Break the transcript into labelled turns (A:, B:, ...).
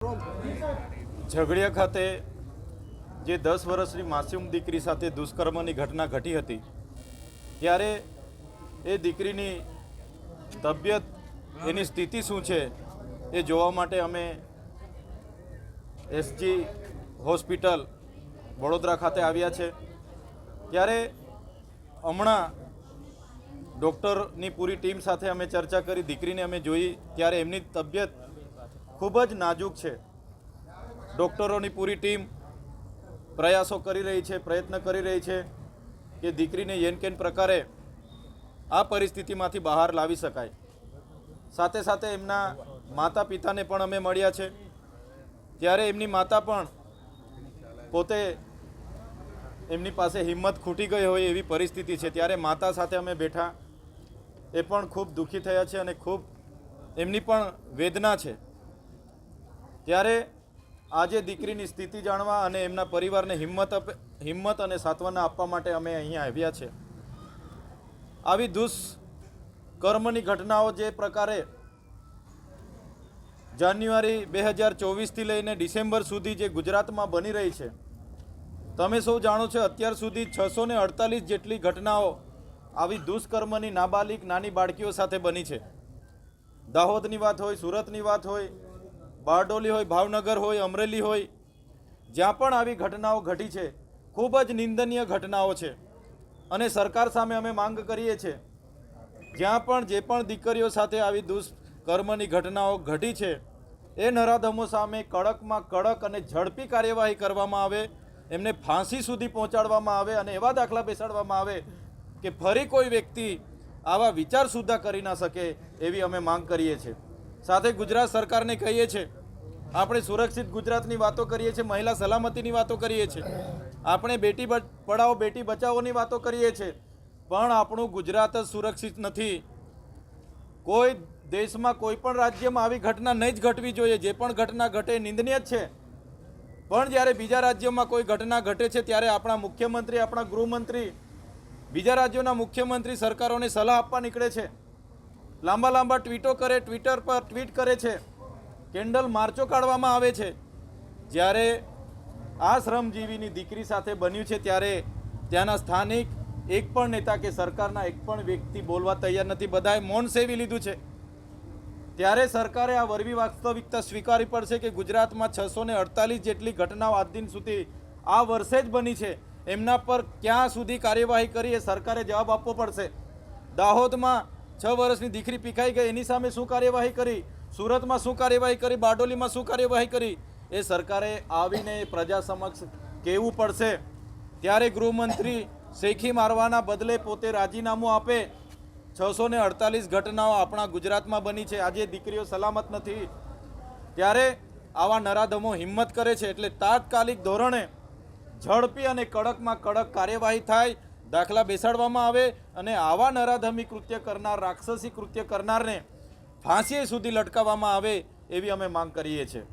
A: ઝઘડિયા ખાતે જે 10 વર્ષની માસૂમ દીકરી સાથે દુષ્કર્મની ઘટના ઘટી હતી ત્યારે એ દીકરીની તબિયત, એની સ્થિતિ શું છે એ જોવા માટે અમે એસજી હોસ્પિટલ વડોદરા ખાતે આવ્યા છે। ત્યારે હમણાં ડૉક્ટરની પૂરી ટીમ સાથે અમે ચર્ચા કરી, દીકરીને અમે જોઈ ત્યારે એમની તબિયત ખૂબ જ નાજુક છે। ડૉક્ટરોની પૂરી ટીમ પ્રયાસો કરી રહી છે, પ્રયત્ન કરી રહી છે કે દીકરીને યેન કેન પ્રકારે આ પરિસ્થિતિમાંથી બહાર લાવી શકાય। સાથે સાથે એમના માતા પિતાને પણ અમે મળ્યા છે, ત્યારે એમની માતા પણ પોતે એમની પાસે હિંમત ખૂટી ગઈ હોય એવી પરિસ્થિતિ છે। ત્યારે માતા સાથે અમે બેઠા, એ પણ ખૂબ દુઃખી થયા છે અને ખૂબ એમની પણ વેદના છે। ત્યારે આજે દીકરીની સ્થિતિ જાણવા અને એમના પરિવારને હિંમત અને સાંત્વના આપવા માટે અમે અહીંયા આવ્યા છે। આવી દુષ્કર્મની ઘટનાઓ જે પ્રકારે જાન્યુઆરી 2024થી લઈને ડિસેમ્બર સુધી જે ગુજરાતમાં બની રહી છે, તમે સૌ જાણો છો અત્યાર સુધી 648 જેટલી ઘટનાઓ આવી દુષ્કર્મની નાબાલિગ નાની બાળકીઓ સાથે બની છે। દાહોદની વાત હોય, સુરતની વાત હોય, બારડોલી હોય, ભાવનગર હોય, અમરેલી હોય, જ્યાં પણ આવી ઘટનાઓ ઘટી છે, ખૂબ જ નિંદનીય ઘટનાઓ છે। અને સરકાર સામે અમે માંગ કરીએ છીએ, જ્યાં પણ જે પણ દીકરીઓ સાથે આવી દુષ્કર્મની ઘટનાઓ ઘટી છે એ નરાધમો સામે કડકમાં કડક અને ઝડપી કાર્યવાહી કરવામાં આવે, એમને ફાંસી સુધી પહોંચાડવામાં આવે અને એવા દાખલા બેસાડવામાં આવે કે ફરી કોઈ વ્યક્તિ આવા વિચાર સુદ્ધા કરી ના શકે એવી અમે માંગ કરીએ છીએ। સાથે ગુજરાત સરકારને કહીએ છીએ, આપણે સુરક્ષિત ગુજરાતની વાતો કરીએ છીએ, મહિલા સલામતીની વાતો કરીએ છીએ, આપણે બેટી પઢાઓ બેટી બચાવોની વાતો કરીએ છીએ, પણ આપણું ગુજરાત જ સુરક્ષિત નથી। કોઈ દેશમાં કોઈ પણ રાજ્યમાં આવી ઘટના નહીં જ ઘટવી જોઈએ, જે પણ ઘટના ઘટે નિંદનીય જ છે, પણ જ્યારે બીજા રાજ્યોમાં કોઈ ઘટના ઘટે છે ત્યારે આપણા મુખ્યમંત્રી, આપણા ગૃહમંત્રી બીજા રાજ્યોના મુખ્યમંત્રી સરકારોને સલાહ આપવા નીકળે છે, લાંબા લાંબા ટ્વીટો કરે, ટ્વિટર પર ટ્વીટ કરે છે, કેન્ડલ માર્ચો કાઢવામાં આવે છે। જ્યારે આ શ્રમજીવીની દીકરી સાથે બન્યું છે ત્યારે ત્યાંના સ્થાનિક એક પણ નેતા કે સરકારના એક પણ વ્યક્તિ બોલવા તૈયાર નથી, બધાએ મૌન સેવી લીધું છે। ત્યારે સરકારે આ વરવી વાસ્તવિકતા સ્વીકારવી પડશે કે ગુજરાતમાં 648 જેટલી ઘટનાઓ આજ દિન સુધી આ વર્ષે જ બની છે, એમના પર ક્યાં સુધી કાર્યવાહી કરી એ સરકારે જવાબ આપવો પડશે। દાહોદમાં 6 વર્ષની દીકરી પીખાઈ ગઈ, એની સામે શું કાર્યવાહી કરી, સુરતમાં શું કાર્યવાહી કરી, બારડોલીમાં શું કાર્યવાહી કરી, એ સરકારે આવીને પ્રજા સમક્ષ કહેવું પડશે। ત્યારે ગૃહમંત્રી શેખી મારવાના બદલે પોતે રાજીનામું આપે। 648 ઘટનાઓ આપણા ગુજરાતમાં બની છે, આજે દીકરીઓ સલામત નથી, ત્યારે આવા નરાધમો હિંમત કરે છે એટલે તાત્કાલિક ધોરણે ઝડપી અને કડકમાં કડક કાર્યવાહી થાય, દાખલા બેસાડવામાં આવે અને આવા નરાધમી કૃત્ય કરનાર, રાક્ષસી કૃત્ય કરનારને ફાંસી સુધી લટકાવવામાં આવે એવી અમે માંગ કરીએ છીએ।